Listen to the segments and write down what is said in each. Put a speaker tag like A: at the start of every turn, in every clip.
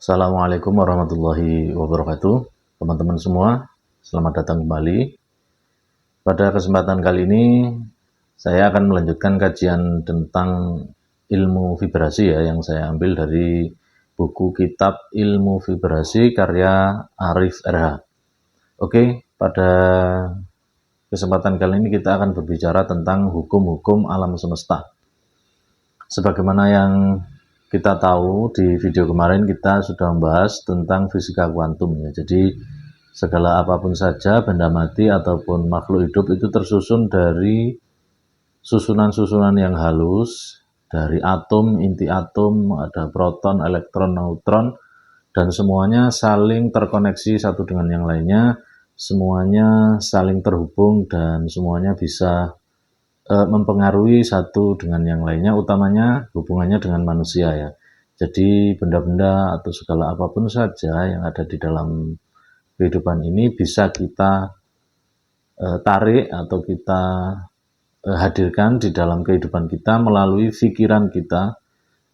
A: Assalamualaikum warahmatullahi wabarakatuh. Teman-teman semua, selamat datang kembali. Pada kesempatan kali ini, saya akan melanjutkan kajian tentang ilmu vibrasi ya, yang saya ambil dari buku kitab Ilmu Vibrasi karya Arif RH. Oke, pada kesempatan kali ini kita akan berbicara tentang hukum-hukum alam semesta. Sebagaimana yang kita tahu di video kemarin kita sudah membahas tentang fisika kuantum ya. Jadi segala apapun saja, benda mati ataupun makhluk hidup itu tersusun dari susunan-susunan yang halus, dari atom, inti atom, ada proton, elektron, neutron, dan semuanya saling terkoneksi satu dengan yang lainnya, semuanya saling terhubung dan semuanya bisa mempengaruhi satu dengan yang lainnya, utamanya hubungannya dengan manusia ya. Jadi benda-benda atau segala apapun saja yang ada di dalam kehidupan ini bisa kita tarik atau kita hadirkan di dalam kehidupan kita melalui pikiran kita,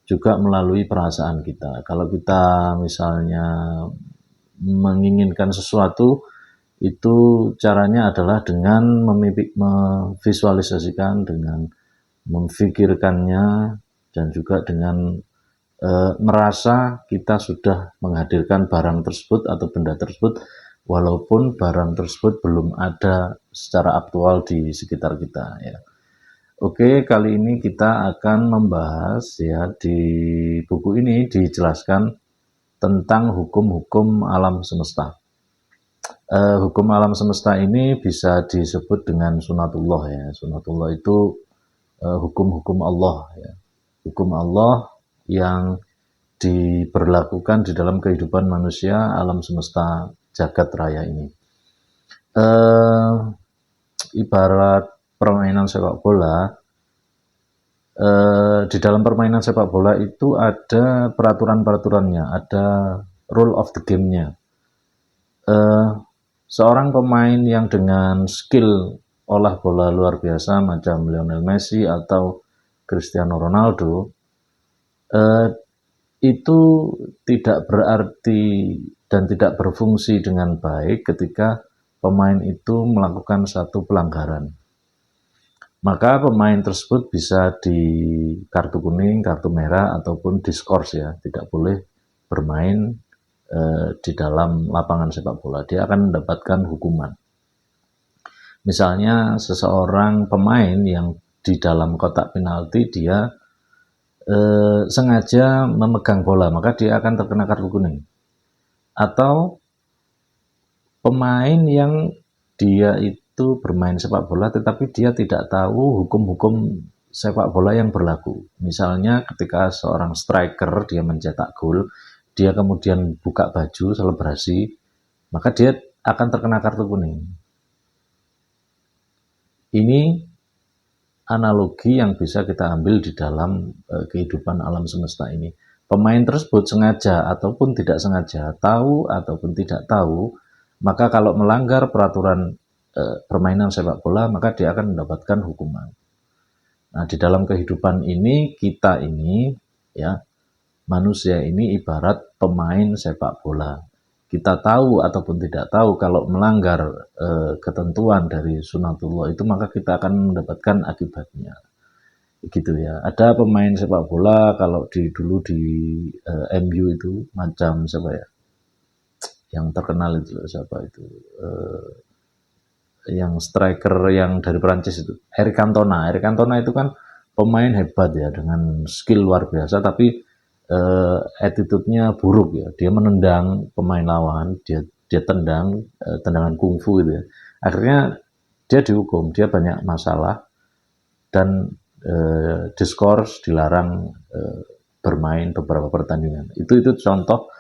A: juga melalui perasaan kita. Kalau kita misalnya menginginkan sesuatu, itu caranya adalah dengan memvisualisasikan, dengan memfikirkannya, dan juga dengan merasa kita sudah menghadirkan barang tersebut atau benda tersebut, walaupun barang tersebut belum ada secara aktual di sekitar kita ya. Oke, kali ini kita akan membahas ya, di buku ini dijelaskan tentang hukum-hukum alam semesta. Hukum alam semesta ini bisa disebut dengan sunatullah ya. Sunatullah itu hukum-hukum Allah ya. Hukum Allah yang diberlakukan di dalam kehidupan manusia alam semesta jagat raya ini. Ibarat permainan sepak bola, di dalam permainan sepak bola itu ada peraturan-peraturannya, ada rule of the game-nya. Seorang pemain yang dengan skill olah bola luar biasa macam Lionel Messi atau Cristiano Ronaldo, itu tidak berarti dan tidak berfungsi dengan baik ketika pemain itu melakukan satu pelanggaran. Maka pemain tersebut bisa di kartu kuning, kartu merah, ataupun diskors ya, tidak boleh bermain di dalam lapangan sepak bola. Dia akan mendapatkan hukuman. Misalnya seseorang pemain yang di dalam kotak penalti dia sengaja memegang bola, maka dia akan terkena kartu kuning. Atau pemain yang dia itu bermain sepak bola tetapi dia tidak tahu hukum-hukum sepak bola yang berlaku. Misalnya ketika seorang striker dia mencetak gol, dia kemudian buka baju selebrasi, maka dia akan terkena kartu kuning. Ini analogi yang bisa kita ambil di dalam kehidupan alam semesta ini. Pemain tersebut sengaja ataupun tidak sengaja, tahu ataupun tidak tahu, maka kalau melanggar peraturan permainan sepak bola, maka dia akan mendapatkan hukuman. Nah, di dalam kehidupan ini, kita ini ya, manusia ini ibarat pemain sepak bola. Kita tahu ataupun tidak tahu kalau melanggar ketentuan dari sunatullah itu, maka kita akan mendapatkan akibatnya. Gitu ya. Ada pemain sepak bola kalau dulu di MU itu macam siapa ya? Yang terkenal itu siapa itu? Yang striker yang dari Prancis itu, Eric Cantona. Eric Cantona itu kan pemain hebat ya, dengan skill luar biasa, tapi attitude-nya buruk ya. Dia menendang pemain lawan, dia tendang, tendangan kungfu gitu ya. Akhirnya dia dihukum, dia banyak masalah dan diskors, dilarang bermain beberapa pertandingan. Itu contoh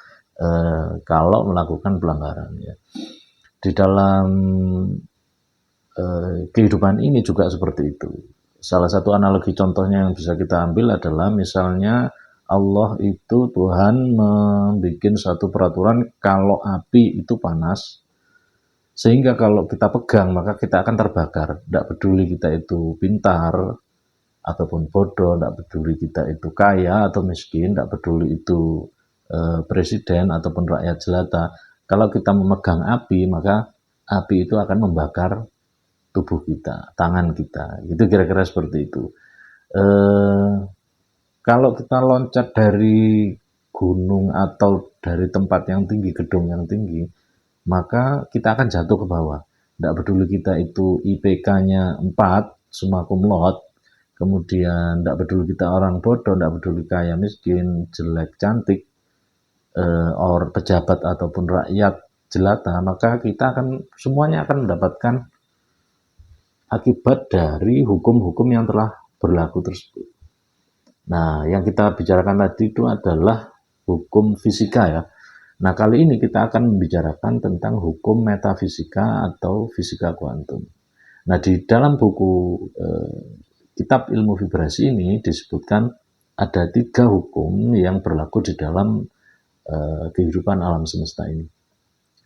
A: kalau melakukan pelanggaran ya. Di dalam kehidupan ini juga seperti itu. Salah satu analogi contohnya yang bisa kita ambil adalah misalnya Allah itu, Tuhan membuat satu peraturan kalau api itu panas, sehingga kalau kita pegang maka kita akan terbakar. Tidak peduli kita itu pintar ataupun bodoh, tidak peduli kita itu kaya atau miskin, tidak peduli itu presiden ataupun rakyat jelata. Kalau kita memegang api, maka api itu akan membakar tubuh kita, tangan kita. Itu kira-kira seperti itu. Kalau kita loncat dari gunung atau dari tempat yang tinggi, gedung yang tinggi, maka kita akan jatuh ke bawah. Tidak peduli kita itu IPK-nya 4, summa cum laude, kemudian tidak peduli kita orang bodoh, tidak peduli kaya miskin, jelek cantik, or pejabat ataupun rakyat jelata, maka kita akan semuanya akan mendapatkan akibat dari hukum-hukum yang telah berlaku tersebut. Nah, yang kita bicarakan tadi itu adalah hukum fisika ya. Nah, kali ini kita akan membicarakan tentang hukum metafisika atau fisika kuantum. Nah, di dalam buku kitab ilmu vibrasi ini disebutkan ada 3 hukum yang berlaku di dalam kehidupan alam semesta ini.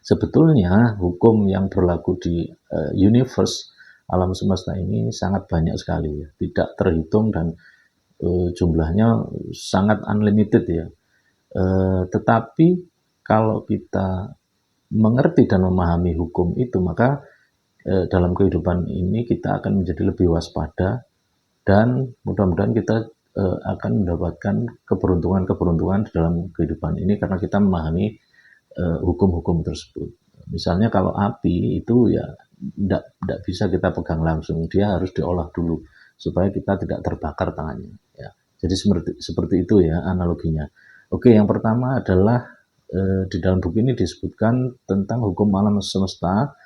A: Sebetulnya hukum yang berlaku di universe alam semesta ini sangat banyak sekali ya, tidak terhitung dan jumlahnya sangat unlimited ya. Tetapi kalau kita mengerti dan memahami hukum itu, maka dalam kehidupan ini kita akan menjadi lebih waspada dan mudah-mudahan kita akan mendapatkan keberuntungan-keberuntungan di dalam kehidupan ini karena kita memahami hukum-hukum tersebut. Misalnya kalau api itu ya tidak bisa kita pegang langsung, dia harus diolah dulu supaya kita tidak terbakar tangannya. Ya. Jadi seperti itu ya analoginya. Oke, yang pertama adalah di dalam buku ini disebutkan tentang hukum alam semesta,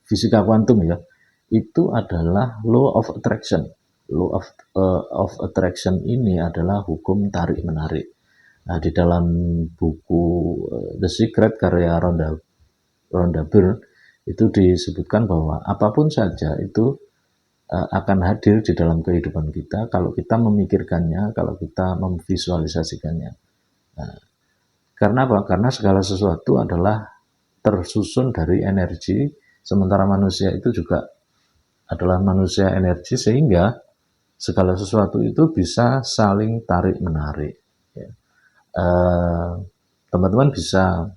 A: fisika kuantum ya. Itu adalah law of attraction. Law of attraction ini adalah hukum tarik menarik. Nah, di dalam buku The Secret karya Rhonda Byrne itu disebutkan bahwa apapun saja itu akan hadir di dalam kehidupan kita kalau kita memikirkannya, kalau kita memvisualisasikannya. Nah, karena apa? Karena segala sesuatu adalah tersusun dari energi, sementara manusia itu juga adalah manusia energi, sehingga segala sesuatu itu bisa saling tarik-menarik. Ya. Teman-teman bisa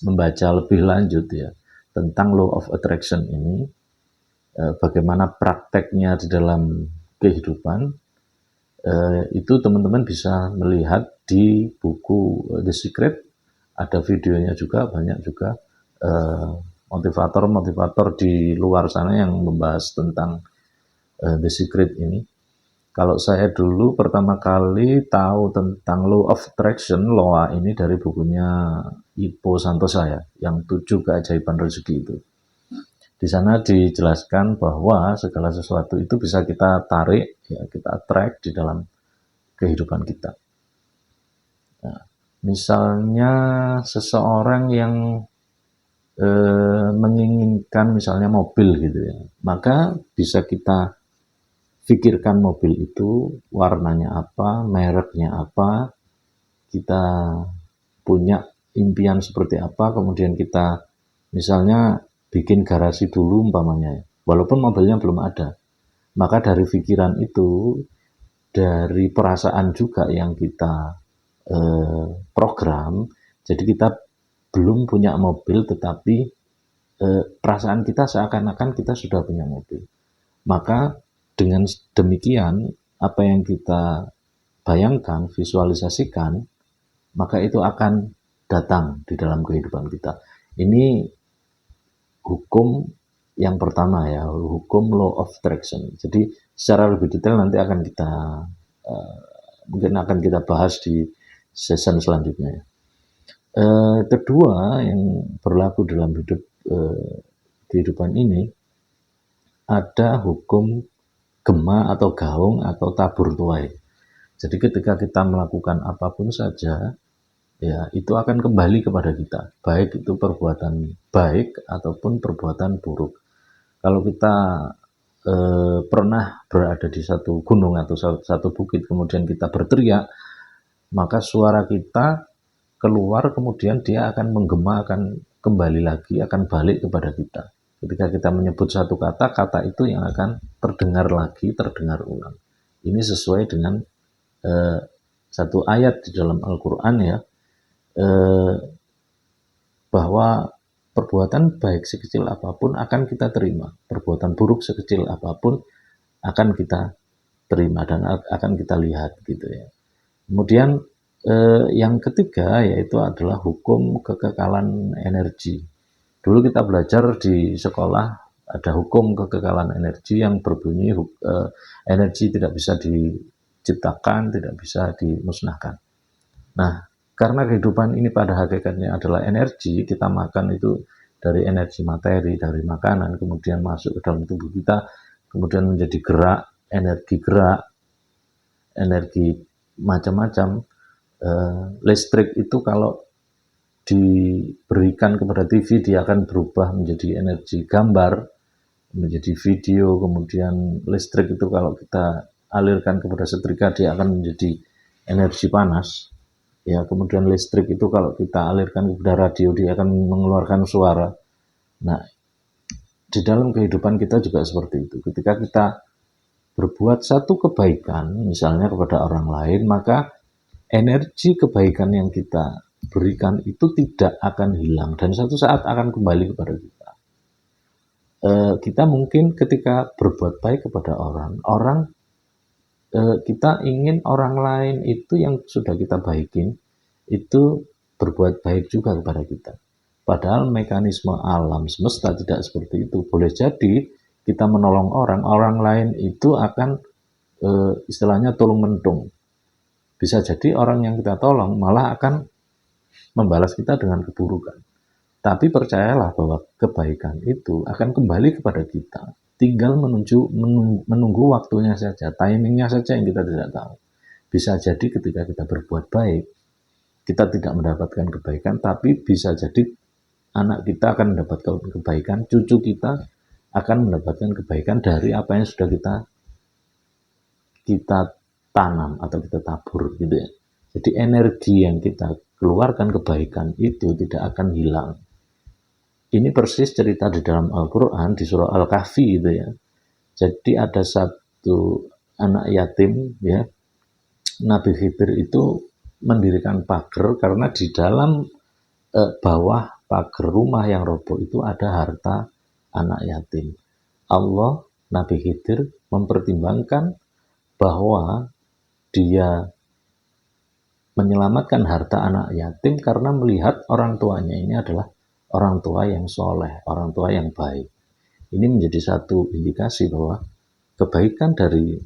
A: membaca lebih lanjut ya tentang law of attraction ini, bagaimana prakteknya di dalam kehidupan. Itu teman-teman bisa melihat di buku The Secret, ada videonya juga, banyak juga motivator-motivator di luar sana yang membahas tentang The Secret ini. Kalau saya dulu pertama kali tahu tentang Law of Attraction, LOA ini dari bukunya Ipo Santosa ya, yang 7 keajaiban rezeki itu. Di sana dijelaskan bahwa segala sesuatu itu bisa kita tarik, ya, kita attract di dalam kehidupan kita. Nah, misalnya seseorang yang menginginkan misalnya mobil gitu ya, maka bisa kita pikirkan mobil itu warnanya apa, mereknya apa, kita punya impian seperti apa, kemudian kita misalnya bikin garasi dulu umpamanya, walaupun mobilnya belum ada. Maka dari pikiran itu, dari perasaan juga yang kita program, jadi kita belum punya mobil, tetapi perasaan kita seakan-akan kita sudah punya mobil. Maka dengan demikian, apa yang kita bayangkan, visualisasikan, maka itu akan datang di dalam kehidupan kita. Ini hukum yang pertama ya, hukum law of attraction. Jadi secara lebih detail nanti akan kita mungkin akan kita bahas di season selanjutnya. Kedua yang berlaku dalam hidup kehidupan ini ada hukum gema atau gaung atau tabur tuai. Jadi ketika kita melakukan apapun saja, ya itu akan kembali kepada kita, baik itu perbuatan baik ataupun perbuatan buruk. Kalau kita pernah berada di satu gunung atau satu bukit, kemudian kita berteriak, maka suara kita keluar, kemudian dia akan menggema, akan kembali lagi, akan balik kepada kita. Ketika kita menyebut satu kata, kata itu yang akan terdengar lagi, terdengar ulang. Ini sesuai dengan satu ayat di dalam Al-Quran ya, eh, bahwa perbuatan baik sekecil apapun akan kita terima, perbuatan buruk sekecil apapun akan kita terima dan akan kita lihat gitu ya. Kemudian yang ketiga yaitu adalah hukum kekekalan energi. Dulu kita belajar di sekolah ada hukum kekekalan energi yang berbunyi energi tidak bisa diciptakan, tidak bisa dimusnahkan. Nah, karena kehidupan ini pada hakikatnya adalah energi, kita makan itu dari energi materi, dari makanan, kemudian masuk ke dalam tubuh kita, kemudian menjadi gerak, energi macam-macam. Listrik itu kalau diberikan kepada TV, dia akan berubah menjadi energi gambar, menjadi video, kemudian listrik itu kalau kita alirkan kepada setrika, dia akan menjadi energi panas. Ya, kemudian listrik itu kalau kita alirkan kepada radio, dia akan mengeluarkan suara. Nah, di dalam kehidupan kita juga seperti itu. Ketika kita berbuat satu kebaikan, misalnya kepada orang lain, maka energi kebaikan yang kita berikan itu tidak akan hilang dan suatu saat akan kembali kepada kita. Kita mungkin ketika berbuat baik kepada orang kita ingin orang lain itu yang sudah kita baikin itu berbuat baik juga kepada kita. Padahal mekanisme alam semesta tidak seperti itu. Boleh jadi kita menolong orang lain itu akan istilahnya tolong mentung. Bisa jadi orang yang kita tolong malah akan membalas kita dengan keburukan. Tapi percayalah bahwa kebaikan itu akan kembali kepada kita. Tinggal menunggu waktunya saja, timingnya saja yang kita tidak tahu. Bisa jadi ketika kita berbuat baik, kita tidak mendapatkan kebaikan, tapi bisa jadi anak kita akan mendapatkan kebaikan, cucu kita akan mendapatkan kebaikan dari apa yang sudah kita tanam atau kita tabur gitu ya. Jadi energi yang kita keluarkan kebaikan itu tidak akan hilang. Ini persis cerita di dalam Al-Quran di surah Al-Kahfi gitu ya. Jadi ada satu anak yatim ya, Nabi Khidir itu mendirikan pagar karena di dalam bawah pagar rumah yang roboh itu ada harta anak yatim. Allah, Nabi Khidir mempertimbangkan bahwa dia menyelamatkan harta anak yatim karena melihat orang tuanya ini adalah orang tua yang soleh, orang tua yang baik. Ini menjadi satu indikasi bahwa kebaikan dari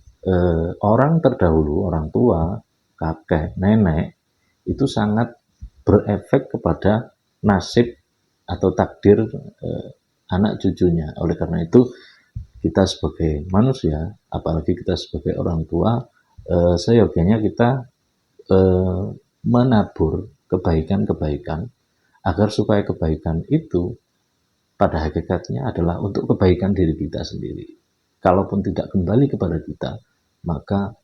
A: orang terdahulu, orang tua, kakek, nenek, itu sangat berefek kepada nasib atau takdir anak cucunya. Oleh karena itu, kita sebagai manusia, apalagi kita sebagai orang tua, seyogianya kita menabur kebaikan-kebaikan agar supaya kebaikan itu pada hakikatnya adalah untuk kebaikan diri kita sendiri. Kalaupun tidak kembali kepada kita, maka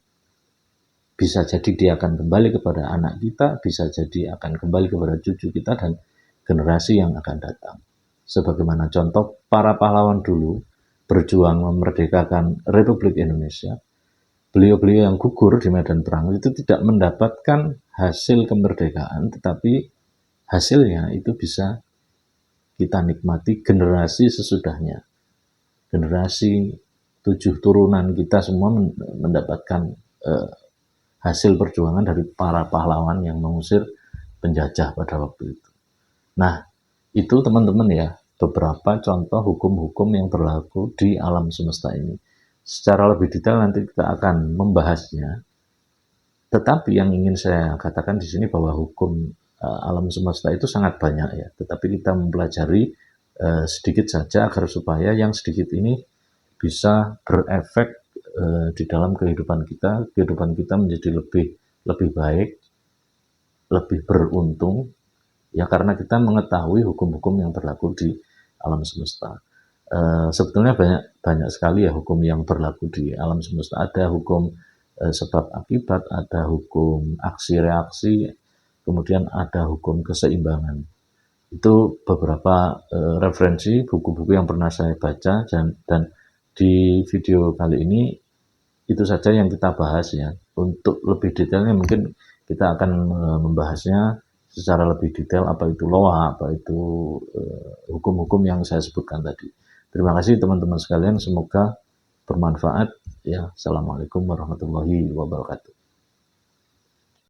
A: bisa jadi dia akan kembali kepada anak kita, bisa jadi akan kembali kepada cucu kita dan generasi yang akan datang. Sebagaimana contoh para pahlawan dulu berjuang memerdekakan Republik Indonesia, beliau-beliau yang gugur di medan perang itu tidak mendapatkan hasil kemerdekaan, tetapi hasilnya itu bisa kita nikmati generasi sesudahnya. Generasi 7 turunan kita semua mendapatkan hasil perjuangan dari para pahlawan yang mengusir penjajah pada waktu itu. Nah, itu teman-teman ya, beberapa contoh hukum-hukum yang berlaku di alam semesta ini. Secara lebih detail nanti kita akan membahasnya. Tetapi yang ingin saya katakan di sini bahwa hukum alam semesta itu sangat banyak ya, tetapi kita mempelajari sedikit saja agar supaya yang sedikit ini bisa berefek di dalam kehidupan kita menjadi lebih baik, lebih beruntung ya karena kita mengetahui hukum-hukum yang berlaku di alam semesta. Sebetulnya banyak sekali ya hukum yang berlaku di alam semesta. Ada hukum sebab akibat, ada hukum aksi reaksi, kemudian ada hukum keseimbangan. Itu beberapa referensi buku-buku yang pernah saya baca dan di video kali ini itu saja yang kita bahas ya. Untuk lebih detailnya mungkin kita akan membahasnya secara lebih detail, apa itu loa, apa itu hukum-hukum yang saya sebutkan tadi. Terima kasih teman-teman sekalian, semoga bermanfaat. Ya, assalamualaikum warahmatullahi wabarakatuh.